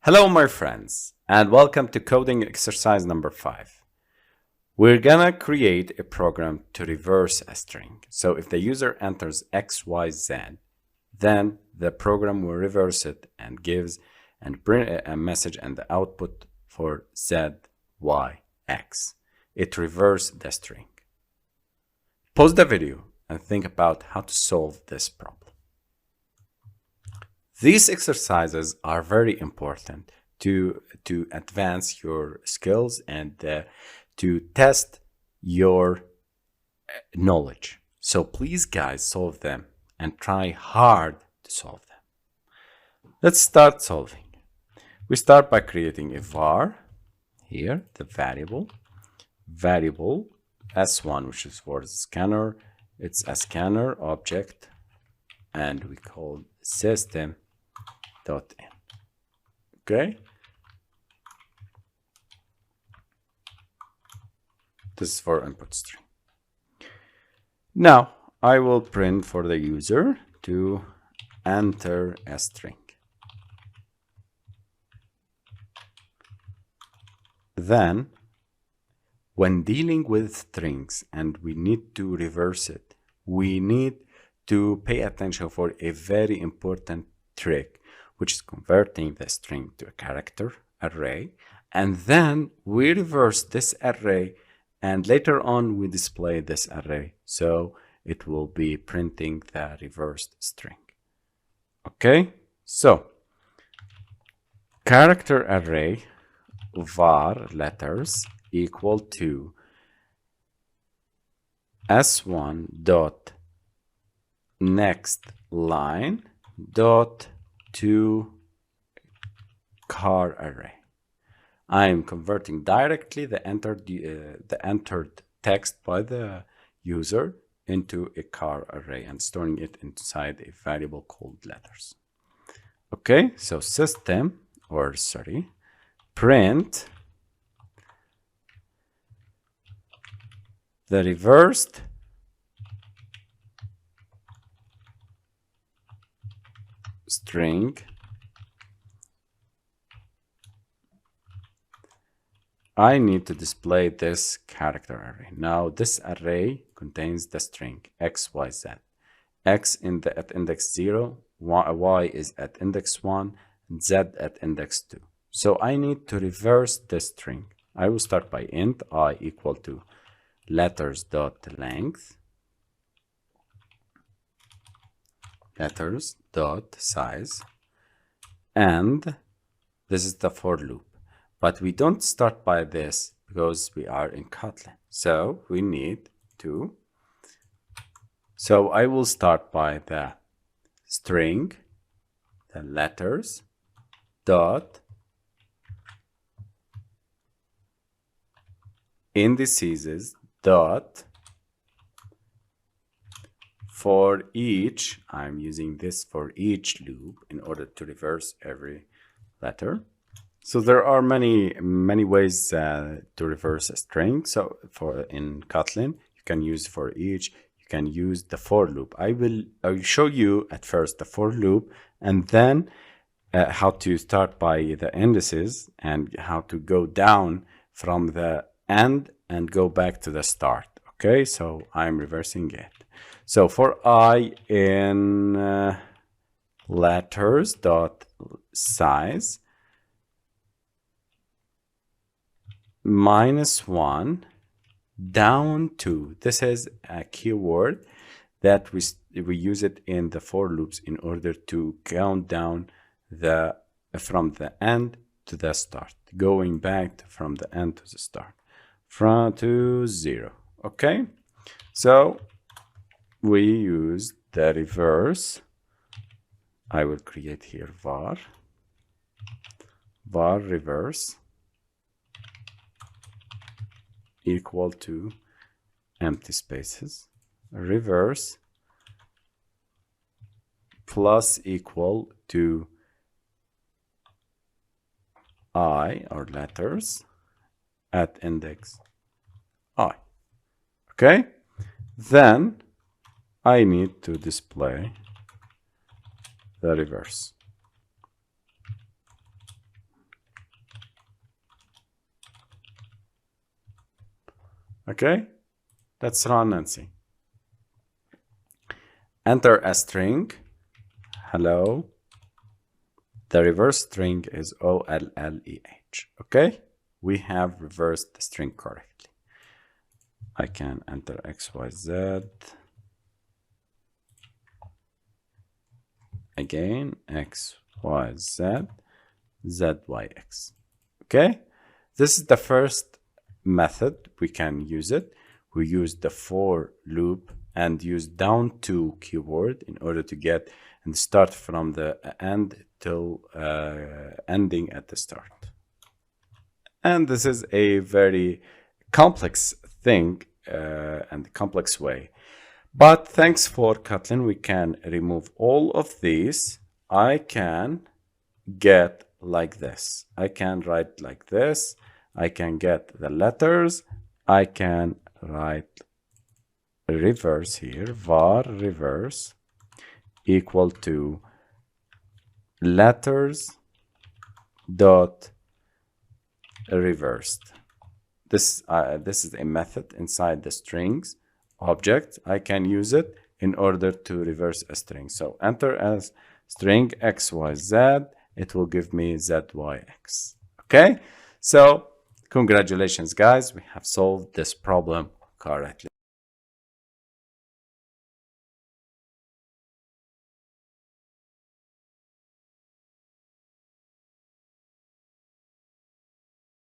Hello, my friends, and welcome to coding exercise number 5. We're gonna create a program to reverse a string. So if the user enters X, Y, Z, then the program will reverse it and gives and print a message and the output for Z, Y, X. It reverses the string. Pause the video and think about how to solve this problem. These exercises are very important to advance your skills and to test your knowledge. So please, guys, solve them and try hard to solve them. Let's start solving. We start by creating a var. Here, the variable s1, which is for the scanner. It's a scanner object, and we call system.in. Okay, this is for input string. Now I will print for the user to enter a string. Then when dealing with strings and we need to reverse it, we need to pay attention for a very important trick, which is converting the string to a character array, and then we reverse this array, and later on we display this array, so it will be printing the reversed string. Okay, so character array var letters equal to s1 dot next line dot to car array. I am converting directly the entered text by the user into a car array and storing it inside a variable called letters. Okay, so print the reversed string I need to display this character array. Now this array contains the string x, y, z. X at index 0, y is at index 1, and z at index 2. So I need to reverse this string. I will start by int I equal to letters dot length, letters dot size, and this is the for loop. But we don't start by this because we are in Kotlin. So we need to. So I will start by the string, the letters dot indices dot for each. I'm using this for each loop in order to reverse every letter. So there are many ways to reverse a string. So in Kotlin, you can use for each. You can use the for loop. I will show you at first the for loop, and then how to start by the indices and how to go down from the end and go back to the start. Okay, so I'm reversing it. So for I in letters dot size -1 down to, this is a keyword that we use it in the for loops in order to count down from the end to the start, going back from the end to the start, to 0. Okay, so we use the reverse. I will create here var reverse equal to empty spaces, reverse plus equal to I, or letters, at index I. Okay, then I need to display the reverse. Okay, let's run and see. Enter a string. Hello. The reverse string is OLLEH. Okay, we have reversed the string correctly. I can enter XYZ. Again, XYZ, ZYX. Okay, this is the first method. We can use it. We use the for loop and use down to keyword in order to get and start from the end till ending at the start. And this is a very complex thing and complex way. But thanks for Kotlin, we can remove all of these. I can get like this. I can write like this. I can get the letters. I can write reverse here, var reverse equal to letters dot reversed. This is a method inside the strings object. I can use it in order to reverse a string. So enter as string XYZ, it will give me ZYX. Okay, so congratulations guys, we have solved this problem correctly.